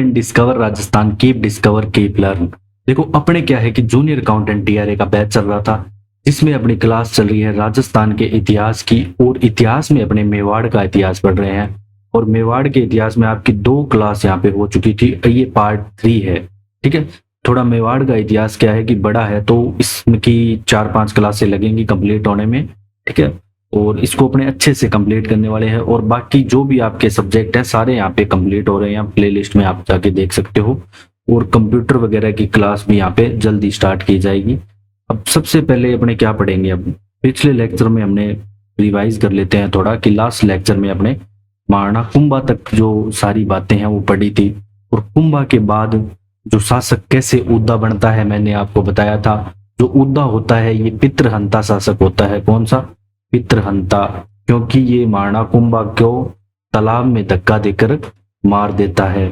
इन discover Rajasthan, keep discover keep learn. देखो अपने क्या है कि जूनियर अकाउंटेंट टीआरए का बैच चल रहा था, जिसमें अपनी क्लास चल रही है राजस्थान के इतिहास की, और इतिहास में अपने मेवाड़ का इतिहास पढ़ रहे हैं। और मेवाड़ के इतिहास में आपकी 2 क्लास यहाँ पे हो चुकी थी, ये पार्ट 3 है। ठीक है, थोड़ा मेवाड़ का इतिहास क्या है कि बड़ा है, तो इसकी 4-5 क्लासें लगेंगी कंप्लीट होने में। ठीक है, और इसको अपने अच्छे से कंप्लीट करने वाले हैं, और बाकी जो भी आपके सब्जेक्ट हैं सारे यहाँ पे कंप्लीट हो रहे हैं। प्ले लिस्ट में आप जाके देख सकते हो, और कंप्यूटर वगैरह की क्लास भी यहाँ पे जल्दी स्टार्ट की जाएगी। अब सबसे पहले अपने क्या पढ़ेंगे, अब पिछले लेक्चर में हमने रिवाइज कर लेते हैं थोड़ा, कि लास्ट लेक्चर में अपने महाराणा कुंभा तक जो सारी बातें हैं वो पढ़ी थी। और कुंभा के बाद जो शासक कैसे उद्दा बनता है मैंने आपको बताया था। जो उद्दा होता है ये पितृहंता शासक होता है। कौन सा? पितृहंता, क्योंकि ये महाराणा कुंभा को तालाब में धक्का देकर मार देता है।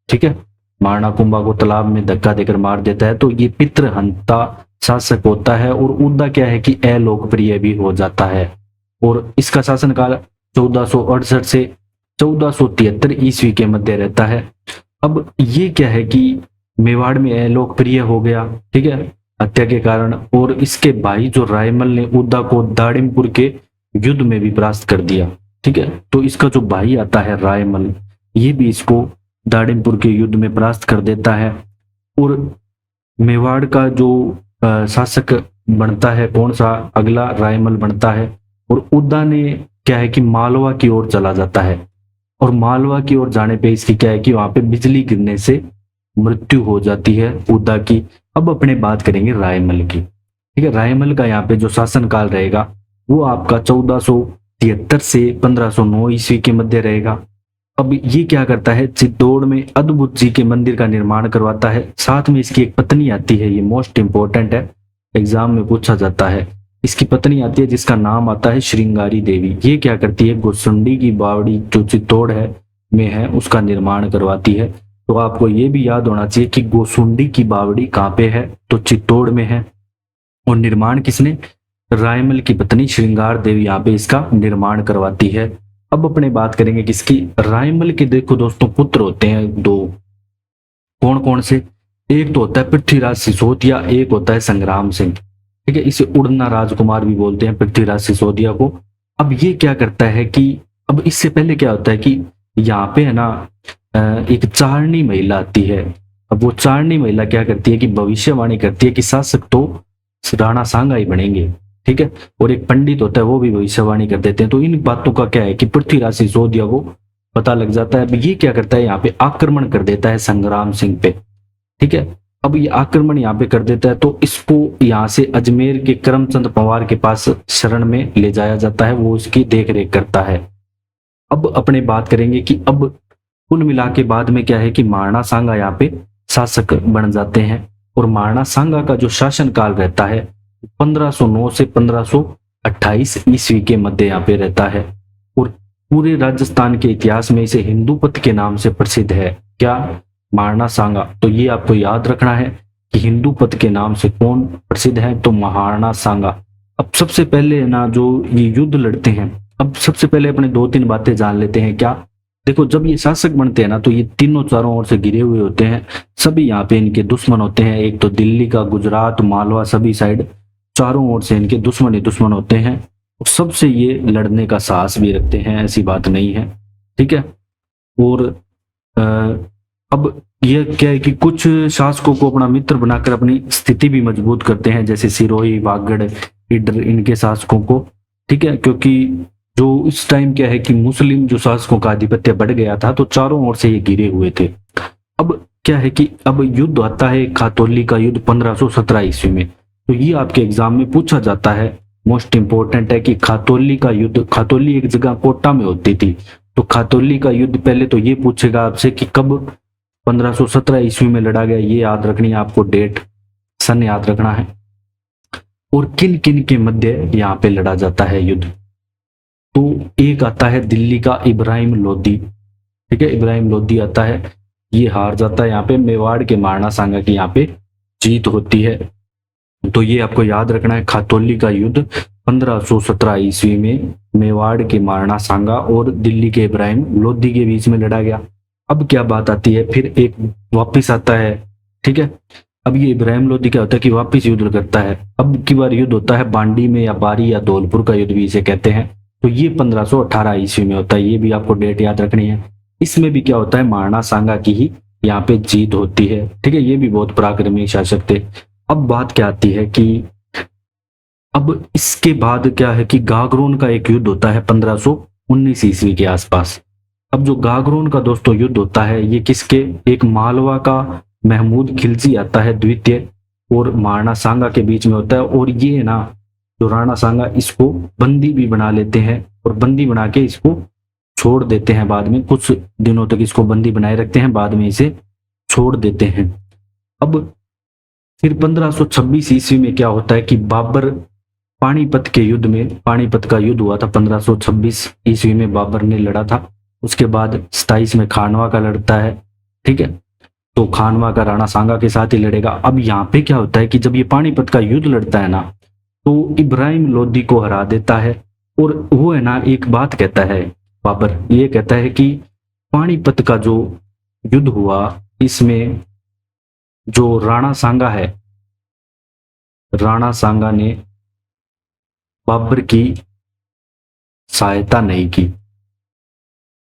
ठीक है, महाराणा कुंभा को तालाब में धक्का देकर मार देता है, तो ये पितृहंता शासक होता है। और उद्दा क्या है कि अलोकप्रिय भी हो जाता है। और इसका शासनकाल 1468 से 1473 ईस्वी के मध्य रहता है। अब ये क्या है कि मेवाड़ में अलोकप्रिय हो गया, ठीक है, हत्या के कारण। और इसके भाई जो रायमल ने उद्दा को दाड़िमपुर के युद्ध में भी परास्त कर दिया। ठीक है, तो इसका जो भाई आता है रायमल, ये भी इसको दाड़िमपुर के युद्ध में परास्त कर देता है। और मेवाड़ का जो शासक बनता है कौन सा? अगला रायमल बनता है। और उद्दा ने क्या है कि मालवा की ओर चला जाता है। और मालवा की ओर जाने पे इसकी क्या है कि वहां पे बिजली गिरने से मृत्यु हो जाती है उद्दा की। अब अपने बात करेंगे रायमल की। ठीक है, रायमल का यहाँ पे जो शासनकाल रहेगा वो आपका 1473 से 1509 ईस्वी के मध्य रहेगा। अब ये क्या करता है, चित्तौड़ में अद्भुत जी के मंदिर का निर्माण करवाता है। साथ में इसकी एक पत्नी आती है, ये मोस्ट इंपॉर्टेंट है, एग्जाम में पूछा जाता है। इसकी पत्नी आती है जिसका नाम आता है श्रृंगारी देवी। ये क्या करती है, गोसुंडी की बावड़ी जो चित्तौड़ है में है उसका निर्माण करवाती है। तो आपको ये भी याद होना चाहिए कि गोसुंडी की बावड़ी कहाँ पे है, तो चित्तौड़ में है। और निर्माण किसने? रायमल की पत्नी श्रृंगार देवी यहाँ पे इसका निर्माण करवाती है। अब अपने बात करेंगे किसकी? रायमल के देखो दोस्तों पुत्र होते हैं 2। कौन कौन से? एक तो होता है पृथ्वीराज सिसोदिया, एक होता है संग्राम सिंह। ठीक है, इसे उड़ना राजकुमार भी बोलते हैं पृथ्वीराज सिसोदिया को। अब ये क्या करता है कि अब इससे पहले क्या होता है कि यहाँ पे है ना एक चारणी महिला आती है। अब वो चारणी महिला क्या करती है कि भविष्यवाणी करती है कि शासक तो राणा सांगा ही बनेंगे। ठीक है, और एक पंडित होता है वो भी भविष्यवाणी कर देते हैं। तो इन बातों का क्या है कि पृथ्वीराज सिसोदिया को पता लग जाता है। अब ये क्या करता है, यहाँ पे आक्रमण कर देता है संग्राम सिंह पे। ठीक है, अब ये आक्रमण यहाँ पे कर देता है, तो इसको यहाँ से अजमेर के करमचंद पवार के पास शरण में ले जाया जाता है, वो इसकी देख रेख करता है। अब अपने बात करेंगे कि अब कुल मिला के बाद में क्या है कि महाराणा सांगा यहाँ पे शासक बन जाते हैं। और महाराणा सांगा का जो शासन काल रहता है 1509 से 1528 ईस्वी के मध्य यहाँ पे रहता है। और पूरे राजस्थान के इतिहास में इसे हिंदूपत के नाम से प्रसिद्ध है। क्या? महाराणा सांगा। तो ये आपको याद रखना है कि हिंदूपत के नाम से कौन प्रसिद्ध है, तो महाराणा सांगा। अब सबसे पहले ना जो ये युद्ध लड़ते हैं, अब सबसे पहले अपने 2-3 बातें जान लेते हैं। क्या? देखो जब ये शासक बनते हैं ना तो ये तीनों चारों ओर से घिरे हुए होते हैं। सभी यहाँ पे इनके दुश्मन होते हैं। एक तो दिल्ली का, गुजरात, मालवा, सभी साइड चारों ओर से इनके दुश्मन ही दुश्मन होते हैं। सबसे ये लड़ने का साहस भी रखते हैं, ऐसी बात नहीं है। ठीक है, और अब यह क्या है कि कुछ शासकों को अपना मित्र बनाकर अपनी स्थिति भी मजबूत करते हैं, जैसे सिरोही, वागड़, इडर, इनके शासकों को। ठीक है, क्योंकि जो इस टाइम क्या है कि मुस्लिम जो शासकों का आधिपत्य बढ़ गया था, तो चारों ओर से ये घिरे हुए थे। अब क्या है कि अब युद्ध आता है खातौली का युद्ध 1517 ईस्वी में। तो ये आपके एग्जाम में पूछा जाता है, मोस्ट इंपोर्टेंट है कि खातौली का युद्ध, खातौली एक जगह कोटा में होती थी, तो खातौली का युद्ध पहले तो ये पूछेगा आपसे कि कब 1517 ईस्वी में लड़ा गया। ये याद रखनी है आपको, डेट, सन याद रखना है। और किन किन के मध्य यहाँ पे लड़ा जाता है युद्ध, तो एक आता है दिल्ली का इब्राहिम लोदी। ठीक है, इब्राहिम लोदी आता है, ये हार जाता है। यहाँ पे मेवाड़ के महाराणा सांगा की यहाँ पे जीत होती है। तो ये आपको याद रखना है, खातौली का युद्ध 1517 ईस्वी में मेवाड़ के महाराणा सांगा और दिल्ली के इब्राहिम लोदी के बीच में लड़ा गया। अब क्या बात आती है, फिर एक वापिस आता है, ठीक है। अब ये इब्राहिम लोदी क्या होता है कि वापिस युद्ध करता है। अब की बार युद्ध होता है बांडी में, या बारी या धौलपुर का युद्ध भी इसे कहते हैं। तो ये 1518 ईस्वी में होता है, ये भी आपको डेट याद रखनी है। इसमें भी क्या होता है, महाराणा सांगा की ही यहाँ पे जीत होती है, ठीक है। ये भी बहुत पराक्रमी शासक थे। अब बात क्या आती है कि अब इसके बाद क्या है कि गागरोन का एक युद्ध होता है 1519 ईस्वी के आसपास। अब जो गागरोन का दोस्तों युद्ध होता है, ये किसके, एक मालवा का महमूद खिलजी आता है द्वितीय और महाराणा सांगा के बीच में होता है। और ये ना जो राणा सांगा इसको बंदी भी बना लेते हैं, और बंदी बना के इसको छोड़ देते हैं। बाद में कुछ दिनों तक इसको बंदी बनाए रखते हैं, बाद में इसे छोड़ देते हैं। अब फिर 1526 ईस्वी में क्या होता है कि बाबर पानीपत के युद्ध में, पानीपत का युद्ध हुआ था 1526 ईस्वी में, बाबर ने लड़ा था। उसके बाद 27 में खानवा का लड़ता है, ठीक है। तो खानवा का राणा सांगा के साथ ही लड़ेगा। अब यहाँ पे क्या होता है कि जब ये पानीपत का युद्ध लड़ता है ना, तो इब्राहिम लोदी को हरा देता है। और वो है ना एक बात कहता है बाबर, ये कहता है कि पानीपत का जो युद्ध हुआ, इसमें जो राणा सांगा है, राणा सांगा ने बाबर की सहायता नहीं की,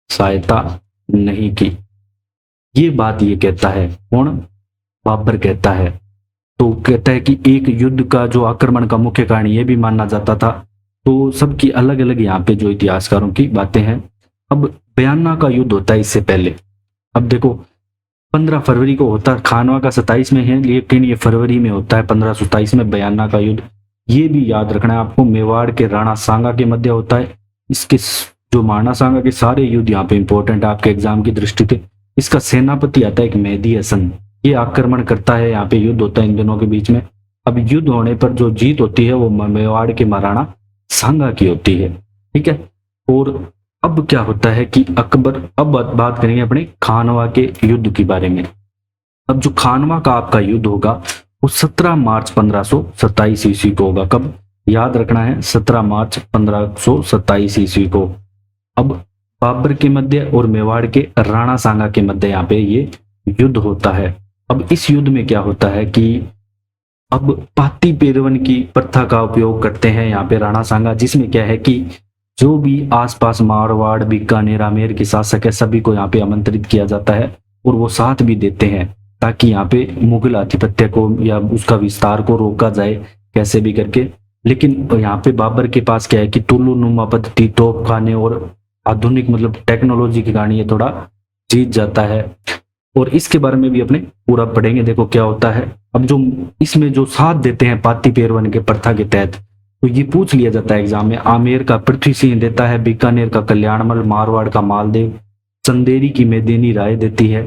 सहायता नहीं की। ये बात ये कहता है, कौन, बाबर कहता है। तो कहता है कि एक युद्ध का जो आक्रमण का मुख्य कारण ये भी माना जाता था। तो सबकी अलग अलग यहाँ पे जो इतिहासकारों की बातें हैं। अब बयाना का युद्ध होता है इससे पहले। अब देखो 15 फरवरी को होता है, खानवा का 27 में है, लेकिन ये फरवरी में होता है 1527 में बयाना का युद्ध। ये भी याद रखना है आपको, मेवाड़ के राणा सांगा के मध्य होता है। इसके जो महाराणा सांगा के सारे युद्ध यहाँ पे इंपॉर्टेंट है आपके एग्जाम की दृष्टि से। इसका सेनापति आता है एक मेहदी हसन, ये आक्रमण करता है, यहाँ पे युद्ध होता है इन दोनों के बीच में। अब युद्ध होने पर जो जीत होती है वो मेवाड़ के महाराणा सांगा की होती है, ठीक है। और अब क्या होता है कि अकबर, अब बात करेंगे अपने खानवा के युद्ध के बारे में। अब जो खानवा का आपका युद्ध होगा वो 17 मार्च 1527 ईस्वी को होगा। कब, याद रखना है, 17 मार्च 1527 ईस्वी को। अब बाबर के मध्य और मेवाड़ के राणा सांगा के मध्य यहाँ पे ये युद्ध होता है। अब इस युद्ध में क्या होता है कि अब पाती पेरवन की प्रथा का उपयोग करते हैं यहाँ पे राणा सांगा, जिसमें क्या है कि जो भी आसपास मारवाड़, बीकानेर, आमेर के शासक है, सभी को यहाँ पे आमंत्रित किया जाता है और वो साथ भी देते हैं, ताकि यहाँ पे मुगल आधिपत्य को या उसका विस्तार को रोका जाए कैसे भी करके। लेकिन यहाँ पे बाबर के पास क्या है कि तुलु नुमा पद्धति, तोप खाने और आधुनिक मतलब टेक्नोलॉजी के कारण ये थोड़ा जीत जाता है। और इसके बारे में भी अपने पूरा पढ़ेंगे। देखो क्या होता है, अब जो इसमें जो साथ देते हैं पाती पेरवन के प्रथा के तहत, तो ये पूछ लिया जाता है एग्जाम में। आमेर का पृथ्वी सिंह देता है, बीकानेर का कल्याणमल, मारवाड़ का मालदेव, चंदेरी की मेदेनी राय देती है,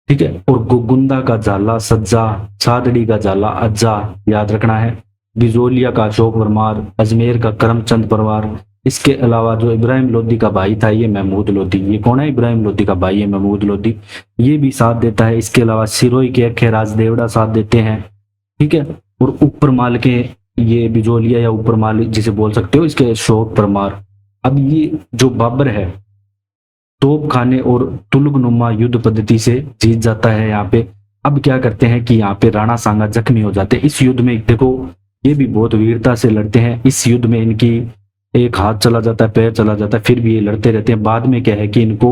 ठीक है। और गोगुंदा का झाला सज्जा, सादड़ी का झाला अज्जा, याद रखना है। बिजोलिया का अशोक परमार, अजमेर का करमचंद परमार। इसके अलावा जो इब्राहिम लोदी का भाई था ये महमूद लोदी, ये कौन है, इब्राहिम लोदी का भाई है महमूद लोदी, ये भी साथ देता है। इसके अलावा सिरोही के अखे राजदेवड़ा साथ देते हैं, ठीक है। और ऊपर माल के ये बिजोलिया या ऊपर माल जिसे बोल सकते हो, इसके अशोक परमार। अब ये जो बाबर है तोप खाने और तुलगनुमा युद्ध पद्धति से जीत जाता है यहाँ पे। अब क्या करते हैं कि यहाँ पे राणा सांगा जख्मी हो जाते हैं इस युद्ध में। देखो ये भी बहुत वीरता से लड़ते हैं इस युद्ध में, इनकी एक हाथ चला जाता है, पैर चला जाता है, फिर भी ये लड़ते रहते हैं। बाद में क्या है कि इनको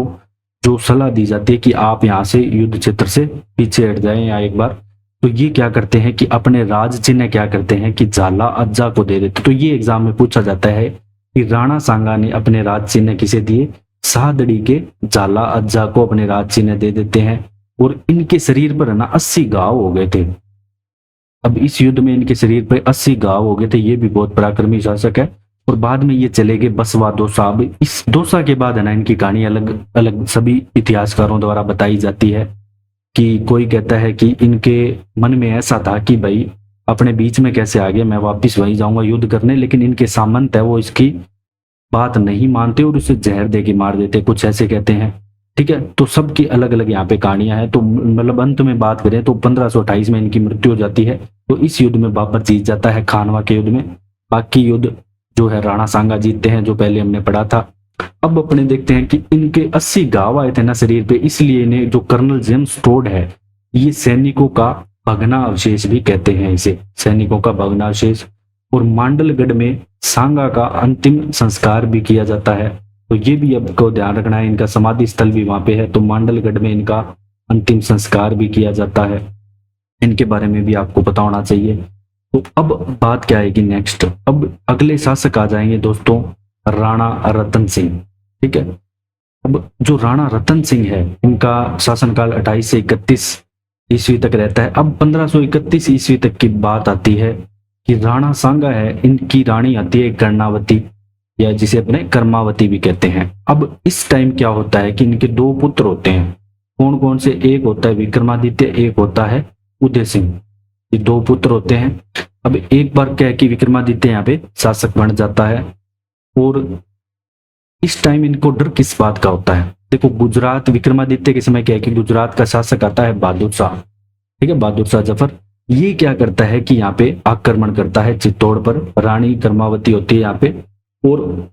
जो सलाह दी जाती है कि आप यहाँ से युद्ध क्षेत्र से पीछे हट जाएं या एक बार, तो ये क्या करते हैं कि अपने राज चिन्ह क्या करते हैं कि झाला अज्जा को दे देते। तो ये एग्जाम में पूछा जाता है कि राणा सांगा ने अपने राज चिन्ह किसे दिए, सादड़ी के झाला अज्जा को अपने राज चिन्ह दे देते हैं। और इनके शरीर पर ना 80 घाव हो गए थे। अब इस युद्ध में इनके शरीर पर 80 घाव हो गए थे। ये भी बहुत पराक्रमी शासक है। और बाद में ये चले गए बसवा दोसा। अब इस दोसा के बाद है ना इनकी कहानी अलग अलग सभी इतिहासकारों द्वारा बताई जाती है कि कोई कहता है कि इनके मन में ऐसा था कि भाई अपने बीच में कैसे आ गए, मैं वापिस वहीं जाऊंगा युद्ध करने, लेकिन इनके सामंत है वो इसकी बात नहीं मानते और उसे जहर दे के मार देते, कुछ ऐसे कहते हैं, ठीक है। तो सबकी अलग अलग यहाँ पे कहानियां हैं। तो मतलब अंत में बात करें तो 1528 में इनकी मृत्यु हो जाती है। तो इस युद्ध में बाबर जीत जाता है, खानवा के युद्ध में। बाकी युद्ध जो है राणा सांगा जीतते हैं, जो पहले हमने पढ़ा था। अब अपने देखते हैं कि इनके 80 घाव आए थे ना शरीर पे, इसलिए इन्हें जो कर्नल जेम्स टोड है, ये सैनिकों का भग्ना अवशेष भी कहते हैं इसे, सैनिकों का भग्ना अवशेष। और मांडलगढ़ में सांगा का अंतिम संस्कार भी किया जाता है, तो ये भी आपको ध्यान रखना है, इनका समाधि स्थल भी वहां पे है, तो मांडलगढ़ में इनका अंतिम संस्कार भी किया जाता है। इनके बारे में भी आपको पता होना चाहिए। तो अब बात क्या आएगी नेक्स्ट, अब अगले शासक आ जाएंगे दोस्तों राणा रतन सिंह। ठीक है, अब जो राणा रतन सिंह है, इनका शासनकाल 28 से 31 ईस्वी तक रहता है। अब 1531 ईस्वी तक की बात आती है कि राणा सांगा है, इनकी रानी आती है कर्णावती, या जिसे अपने कर्मावती भी कहते हैं। अब इस टाइम क्या होता है कि इनके दो पुत्र होते हैं, कौन कौन से, एक होता है विक्रमादित्य, एक होता है उदय सिंह, ये दो पुत्र होते हैं। अब एक बार क्या है कि विक्रमादित्य यहाँ पे शासक बन जाता है, और इस टाइम इनको डर किस बात का होता है, देखो गुजरात विक्रमादित्य के समय क्या है कि गुजरात का शासक आता है बहादुर शाह, ठीक है, बहादुर शाह जफर। ये क्या करता है कि यहाँ पे आक्रमण करता है चित्तौड़ पर, रानी कर्मावती होती है यहाँ पे, और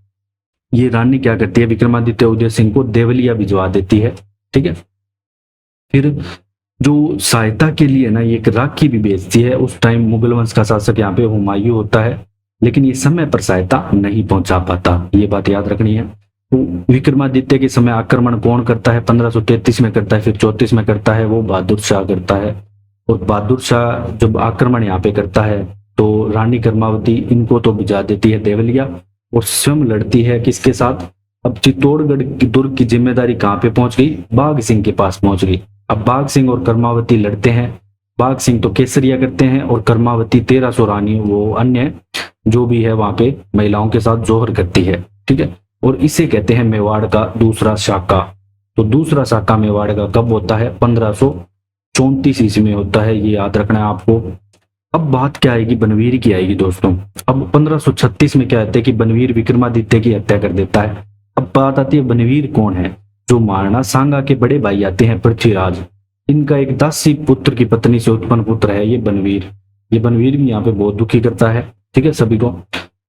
ये रानी क्या करती है विक्रमादित्य उदय सिंह को देवलिया भिजवा देती है। ठीक है, फिर जो सहायता के लिए ना ये एक राखी भी भेजती है। उस टाइम मुगल वंश का शासक यहाँ पे हुमायूं होता है, लेकिन ये समय पर सहायता नहीं पहुंचा पाता, ये बात याद रखनी है। तो विक्रमादित्य के समय आक्रमण कौन करता है, 1533 में करता है, फिर 34 में करता है, वो बहादुर शाह करता है। और बहादुर शाह जब आक्रमण यहाँ पे करता है तो रानी कर्मावती इनको तो भिजा देती है देवलिया, और स्वयं लड़ती है किसके साथ। अब चित्तौड़गढ़ की दुर्ग की जिम्मेदारी कहाँ पे पहुंच गई, बाघ सिंह के पास पहुंच गई। अब बाघ सिंह और कर्मावती लड़ते हैं, बाघ सिंह तो केसरिया करते हैं, और कर्मावती 1300 रानी वो अन्य जो भी है वहां पे महिलाओं के साथ जोहर करती है। ठीक है, और इसे कहते हैं मेवाड़ का दूसरा शाखा। तो दूसरा शाखा मेवाड़ का कब होता है, 1534 ईस्वी में होता है, ये याद रखना है आपको। अब बात क्या आएगी, बनवीर की आएगी दोस्तों। अब 1536 में क्या होता है कि बनवीर विक्रमादित्य की हत्या कर देता है। अब बात आती है बनवीर कौन है, जो महाराणा सांगा के बड़े भाई आते हैं पृथ्वीराज, इनका एक दासी पुत्र की पत्नी से उत्पन्न पुत्र है ये बनवीर। ये बनवीर भी यहाँ पे बहुत दुखी करता है, ठीक है, सभी को।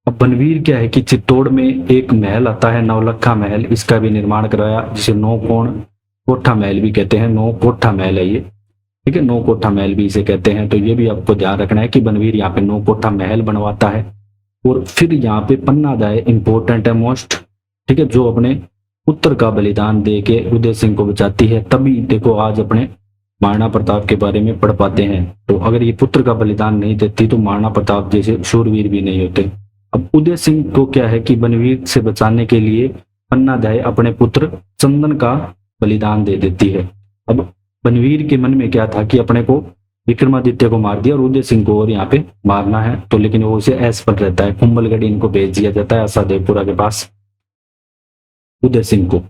अब बनवीर क्या है कि चित्तौड़ में एक महल आता है नौलखा महल, इसका भी निर्माण कराया, जिसे नौ कोण कोठा महल भी कहते हैं, नौ कोठा महल है ये। ठीक है, नौ कोठा महल भी इसे कहते हैं। तो ये भी आपको ध्यान रखना है कि बनवीर यहाँ पे नौ कोठा महल बनवाता है। और फिर यहाँ पे पन्नादाय इंपॉर्टेंट है मोस्ट, ठीक है, जो अपने पुत्र का बलिदान दे के उदय सिंह को बचाती है। तभी देखो आज अपने महाराणा प्रताप के बारे में पढ़ पाते हैं। तो अगर ये पुत्र का बलिदान नहीं देती तो महाराणा प्रताप जैसे शूरवीर भी नहीं होते। अब उदय सिंह को क्या है कि बनवीर से बचाने के लिए पन्नादाय अपने पुत्र चंदन का बलिदान दे देती है। अब बनवीर के मन में क्या था कि अपने को विक्रमादित्य को मार दिया और उदय सिंह को और यहाँ पे मारना है, तो लेकिन वो उसे ऐस पर रहता है, कुंभलगढ़ इनको भेज दिया जाता है आसादेवपुरा के पास उदय सिंह को।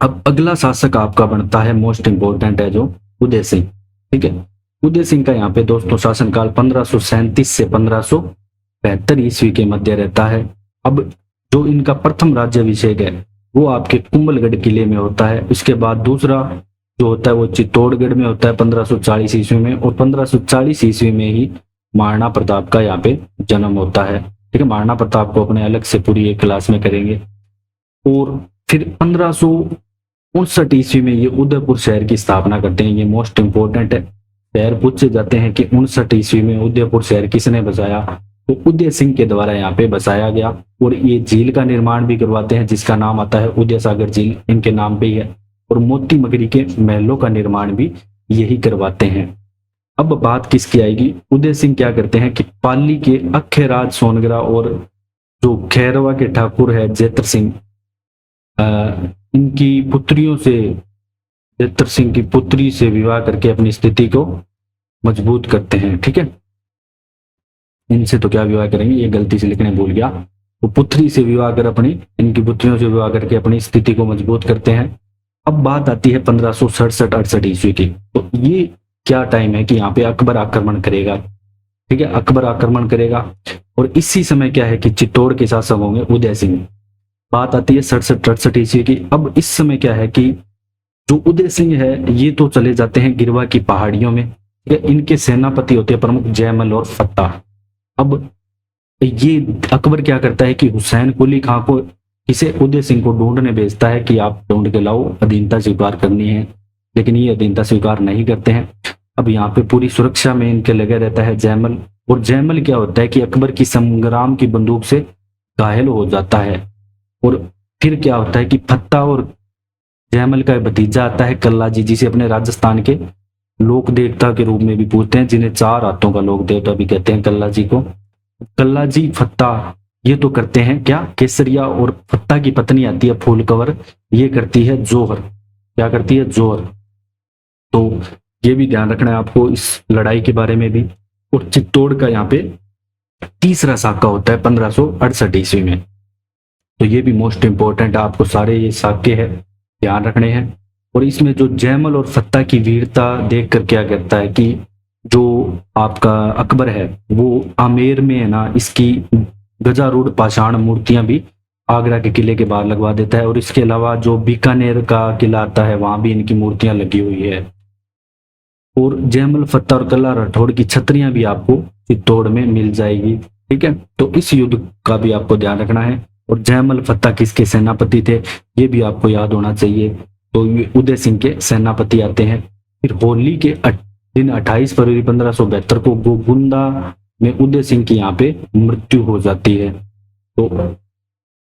अब अगला शासक आपका बनता है, मोस्ट इंपोर्टेंट है, जो उदय सिंह। ठीक है, उदय सिंह का यहाँ पे दोस्तों शासनकाल 1537 से 1572 ईस्वी के मध्य रहता है। अब जो इनका प्रथम राज्याभिषेक है वो आपके कुंभलगढ़ किले में होता है। इसके बाद दूसरा जो होता है वो चित्तौड़गढ़ में होता है 1540 ईस्वी में, और 1540 ईस्वी में ही महाराणा प्रताप का यहाँ पे जन्म होता है। ठीक है, महाराणा प्रताप को अपने अलग से पूरी एक क्लास में करेंगे। और फिर 1559 ईस्वी में ये उदयपुर शहर की स्थापना करते हैं। ये मोस्ट इंपोर्टेंट है, शहर पूछे जाते हैं कि 59 ईस्वी में उदयपुर शहर किसने बसाया, तो उदय सिंह के द्वारा यहाँ पे बसाया गया। और ये झील का निर्माण भी करवाते हैं जिसका नाम आता है उदय सागर झील, इनके नाम पे ही है। और मोती मगरी के महलों का निर्माण भी यही करवाते हैं। अब बात किसकी आएगी, उदय सिंह क्या करते हैं कि पाली के अखेराज सोनगरा और जो खैरवा के ठाकुर है जैत्र सिंह, इनकी पुत्रियों से, जैत्र सिंह की पुत्री से विवाह करके अपनी स्थिति को मजबूत करते हैं। ठीक है, इनसे तो क्या विवाह करेंगे, ये गलती से लिखने भूल गया, तो पुत्री से विवाह कर अपनी, इनकी पुत्रियों से विवाह करके अपनी स्थिति को मजबूत करते हैं। अब बात आती है 1567-68 ईस्वी की। तो ये क्या टाइम है कि यहाँ पे अकबर आक्रमण करेगा। ठीक है, अकबर आक्रमण करेगा, और इसी समय क्या है कि चित्तौड़ के शासक होंगे उदय सिंह। बात आती है 67-68 ईस्वी की। अब इस समय क्या है कि जो उदय सिंह है ये तो चले जाते हैं गिरवा की पहाड़ियों में। ठीक है, इनके सेनापति होते हैं प्रमुख जयमल और फत्ता। अब ये अकबर क्या करता है कि हुसैन कुली खां को किसे उदय सिंह को ढूंढने भेजता है कि आप ढूंढ के लाओ, अधीनता स्वीकार करनी है, लेकिन ये अधीनता स्वीकार नहीं करते हैं। अब यहाँ पे पूरी सुरक्षा में इनके लगे रहता है जयमल, और जयमल क्या होता है कि अकबर की संग्राम की बंदूक से घायल हो जाता है। और फिर क्या होता है कि फत्ता और जयमल का भतीजा आता है कल्लाजी, जिसे अपने राजस्थान के लोक देवता के रूप में भी पूछते हैं, जिन्हें 4 हाथों का लोक देवता भी कहते हैं कल्लाजी को। कल्लाजी फत्ता ये तो करते हैं क्या, केसरिया, और फत्ता की पत्नी आती है फूलकवर, ये करती है जोहर। क्या करती है? जोहर। तो ये भी ध्यान रखना है आपको इस लड़ाई के बारे में भी। और चित्तौड़ का यहाँ पे तीसरा साका होता है 1568 ईस्वी में। तो ये भी मोस्ट इंपॉर्टेंट, आपको सारे ये साके हैं ध्यान रखने हैं। और इसमें जो जयमल और फत्ता की वीरता देख कर क्या कहता है कि जो आपका अकबर है वो आमेर में है ना, इसकी गजारूढ़ पाषाण मूर्तियां भी आगरा के किले के बाहर लगवा देता है। और इसके अलावा जो बीकानेर का किला आता है वहां भी इनकी मूर्तियां लगी हुई है। और जयमल, फत्ता और कल्ला राठौड़ की छतरियां भी आपको चित्तौड़ में मिल जाएगी। ठीक है, तो इस युद्ध का भी आपको ध्यान रखना है। और जयमल फत्ता किसके सेनापति थे ये भी आपको याद होना चाहिए। तो ये उदय सिंह के सेनापति आते हैं। फिर होली के दिन 28 फरवरी 1572 को गोगुंदा में उदय सिंह की यहाँ पे मृत्यु हो जाती है। तो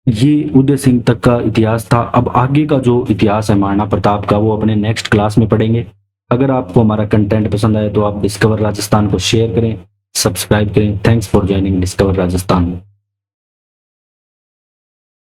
ये उदय सिंह तक का इतिहास था। अब आगे का जो इतिहास है महाराणा प्रताप का वो अपने नेक्स्ट क्लास में पढ़ेंगे। अगर आपको हमारा कंटेंट पसंद आए तो आप डिस्कवर राजस्थान को शेयर करें, सब्सक्राइब करें। Thanks for joining discover Rajasthan.